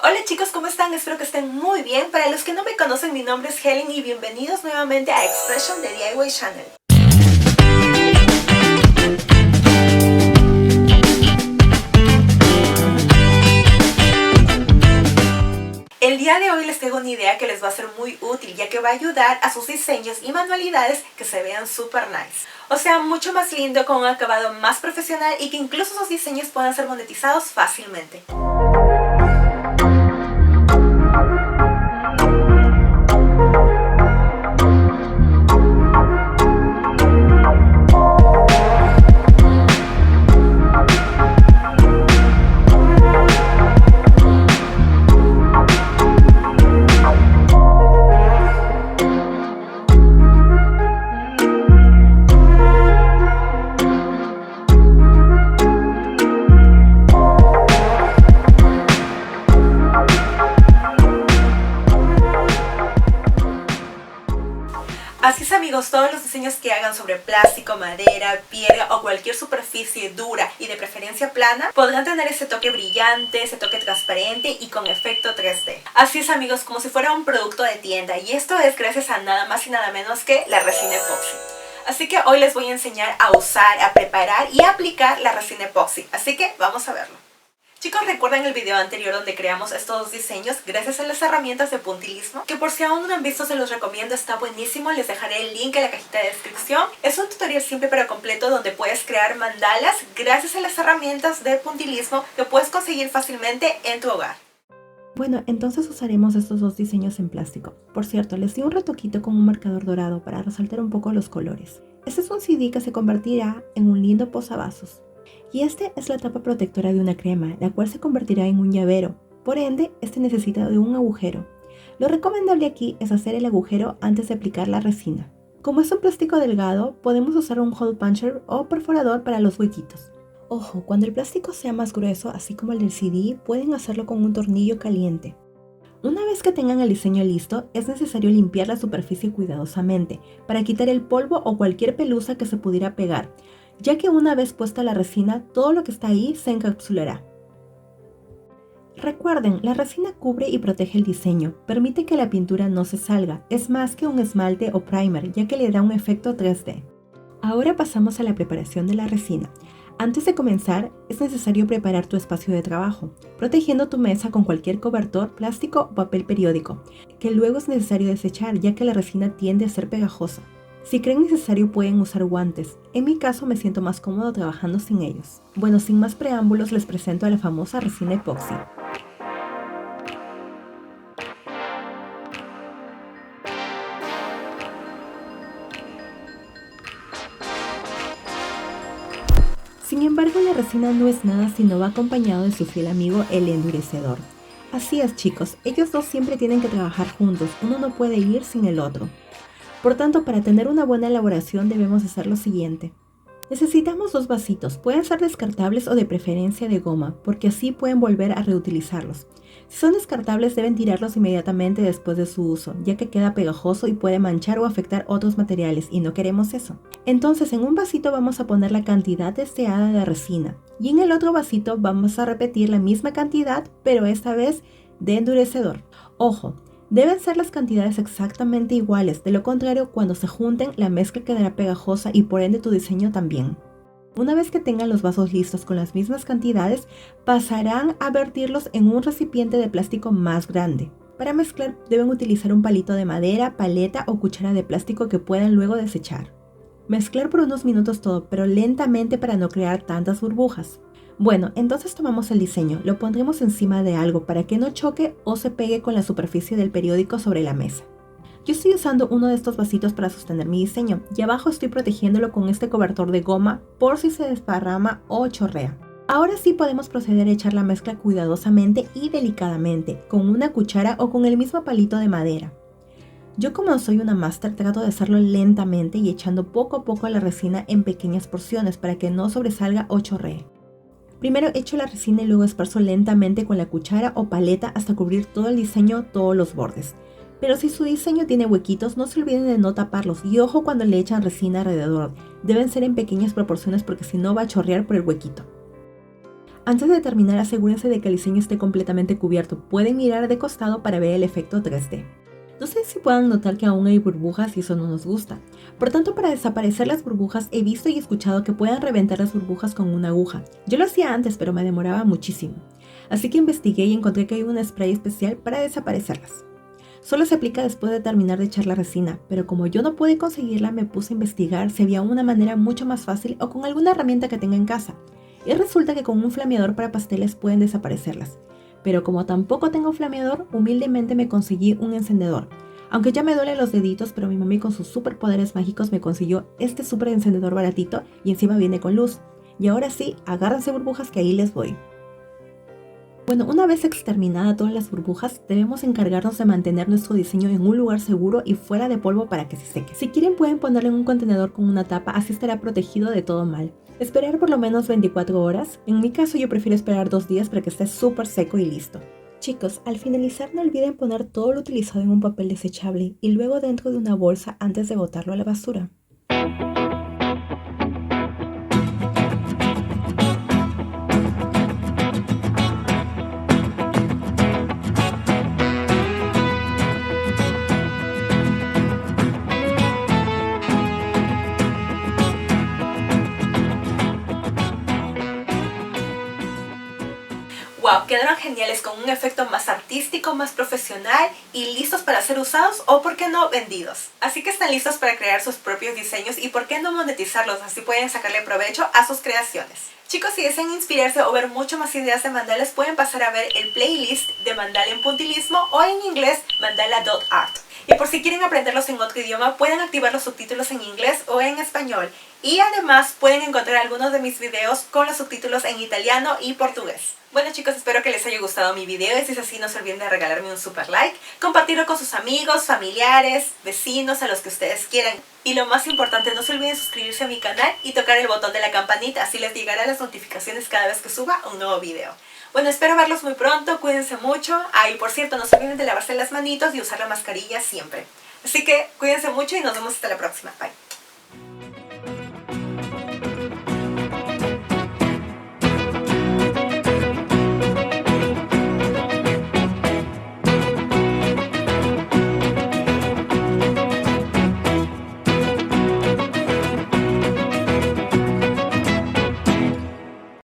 Hola chicos, ¿cómo están? Espero que estén muy bien. Para los que no me conocen, mi nombre es Helen y bienvenidos nuevamente a Expression de DIY Channel. El día de hoy les tengo una idea que les va a ser muy útil, ya que va a ayudar a sus diseños y manualidades que se vean super nice. O sea, mucho más lindo, con un acabado más profesional y que incluso sus diseños puedan ser monetizados fácilmente. Así es amigos, todos los diseños que hagan sobre plástico, madera, piedra o cualquier superficie dura y de preferencia plana podrán tener ese toque brillante, ese toque transparente y con efecto 3D. Así es amigos, como si fuera un producto de tienda, y esto es gracias a nada más y nada menos que la resina epoxi. Así que hoy les voy a enseñar a usar, a preparar y a aplicar la resina epoxi, así que vamos a verlo. Chicos, ¿recuerdan el video anterior donde creamos estos dos diseños gracias a las herramientas de puntillismo? Que por si aún no lo han visto, se los recomiendo, está buenísimo, les dejaré el link en la cajita de descripción. Es un tutorial simple pero completo donde puedes crear mandalas gracias a las herramientas de puntillismo que puedes conseguir fácilmente en tu hogar. Bueno, entonces usaremos estos dos diseños en plástico. Por cierto, les di un retoquito con un marcador dorado para resaltar un poco los colores. Este es un CD que se convertirá en un lindo posavasos. Y este es la tapa protectora de una crema, la cual se convertirá en un llavero. Por ende, este necesita de un agujero. Lo recomendable aquí es hacer el agujero antes de aplicar la resina. Como es un plástico delgado, podemos usar un hole puncher o perforador para los huequitos. Ojo, cuando el plástico sea más grueso, así como el del CD, pueden hacerlo con un tornillo caliente. Una vez que tengan el diseño listo, es necesario limpiar la superficie cuidadosamente para quitar el polvo o cualquier pelusa que se pudiera pegar, ya que una vez puesta la resina, todo lo que está ahí se encapsulará. Recuerden, la resina cubre y protege el diseño, permite que la pintura no se salga, es más que un esmalte o primer, ya que le da un efecto 3D. Ahora pasamos a la preparación de la resina. Antes de comenzar, es necesario preparar tu espacio de trabajo, protegiendo tu mesa con cualquier cobertor, plástico o papel periódico, que luego es necesario desechar, ya que la resina tiende a ser pegajosa. Si creen necesario pueden usar guantes, en mi caso me siento más cómodo trabajando sin ellos. Bueno, sin más preámbulos les presento a la famosa resina epoxi. Sin embargo, la resina no es nada si no va acompañado de su fiel amigo el endurecedor. Así es chicos, ellos dos siempre tienen que trabajar juntos, uno no puede ir sin el otro. Por tanto, para tener una buena elaboración debemos hacer lo siguiente. Necesitamos dos vasitos, pueden ser descartables o de preferencia de goma, porque así pueden volver a reutilizarlos. Si son descartables deben tirarlos inmediatamente después de su uso, ya que queda pegajoso y puede manchar o afectar otros materiales y no queremos eso. Entonces en un vasito vamos a poner la cantidad deseada de resina y en el otro vasito vamos a repetir la misma cantidad, pero esta vez de endurecedor. Ojo, deben ser las cantidades exactamente iguales, de lo contrario cuando se junten la mezcla quedará pegajosa y por ende tu diseño también. Una vez que tengan los vasos listos con las mismas cantidades, pasarán a vertirlos en un recipiente de plástico más grande. Para mezclar deben utilizar un palito de madera, paleta o cuchara de plástico que puedan luego desechar. Mezclar por unos minutos todo, pero lentamente para no crear tantas burbujas. Bueno, entonces tomamos el diseño, lo pondremos encima de algo para que no choque o se pegue con la superficie del periódico sobre la mesa. Yo estoy usando uno de estos vasitos para sostener mi diseño y abajo estoy protegiéndolo con este cobertor de goma por si se desparrama o chorrea. Ahora sí podemos proceder a echar la mezcla cuidadosamente y delicadamente, con una cuchara o con el mismo palito de madera. Yo como soy una máster trato de hacerlo lentamente y echando poco a poco la resina en pequeñas porciones para que no sobresalga o chorree. Primero echo la resina y luego esparzo lentamente con la cuchara o paleta hasta cubrir todo el diseño, todos los bordes. Pero si su diseño tiene huequitos, no se olviden de no taparlos y ojo cuando le echan resina alrededor. Deben ser en pequeñas proporciones porque si no va a chorrear por el huequito. Antes de terminar, asegúrense de que el diseño esté completamente cubierto. Pueden mirar de costado para ver el efecto 3D. No sé si puedan notar que aún hay burbujas y eso no nos gusta. Por tanto, para desaparecer las burbujas, he visto y escuchado que pueden reventar las burbujas con una aguja. Yo lo hacía antes, pero me demoraba muchísimo. Así que investigué y encontré que hay un spray especial para desaparecerlas. Solo se aplica después de terminar de echar la resina, pero como yo no pude conseguirla, me puse a investigar si había una manera mucho más fácil o con alguna herramienta que tenga en casa. Y resulta que con un flameador para pasteles pueden desaparecerlas. Pero como tampoco tengo flameador, humildemente me conseguí un encendedor. Aunque ya me duelen los deditos, pero mi mami con sus superpoderes mágicos me consiguió este super encendedor baratito y encima viene con luz. Y ahora sí, agárrense burbujas que ahí les voy. Bueno, una vez exterminada todas las burbujas, debemos encargarnos de mantener nuestro diseño en un lugar seguro y fuera de polvo para que se seque. Si quieren pueden ponerlo en un contenedor con una tapa, así estará protegido de todo mal. Esperar por lo menos 24 horas. En mi caso yo prefiero esperar 2 días para que esté súper seco y listo. Chicos, al finalizar no olviden poner todo lo utilizado en un papel desechable y luego dentro de una bolsa antes de botarlo a la basura. Wow, quedaron geniales con un efecto más artístico, más profesional y listos para ser usados o, por qué no, vendidos. Así que están listos para crear sus propios diseños y por qué no monetizarlos, así pueden sacarle provecho a sus creaciones. Chicos, si desean inspirarse o ver mucho más ideas de mandalas, pueden pasar a ver el playlist de Mandala en puntillismo o en inglés mandala.art. Y por si quieren aprenderlos en otro idioma, pueden activar los subtítulos en inglés o en español. Y además pueden encontrar algunos de mis videos con los subtítulos en italiano y portugués. Bueno chicos, espero que les haya gustado mi video y si es así no se olviden de regalarme un super like, compartirlo con sus amigos, familiares, vecinos, a los que ustedes quieran. Y lo más importante, no se olviden suscribirse a mi canal y tocar el botón de la campanita, así les llegarán las notificaciones cada vez que suba un nuevo video. Bueno, espero verlos muy pronto, cuídense mucho. Y por cierto, no se olviden de lavarse las manitos y usar la mascarilla siempre. Así que cuídense mucho y nos vemos hasta la próxima. Bye.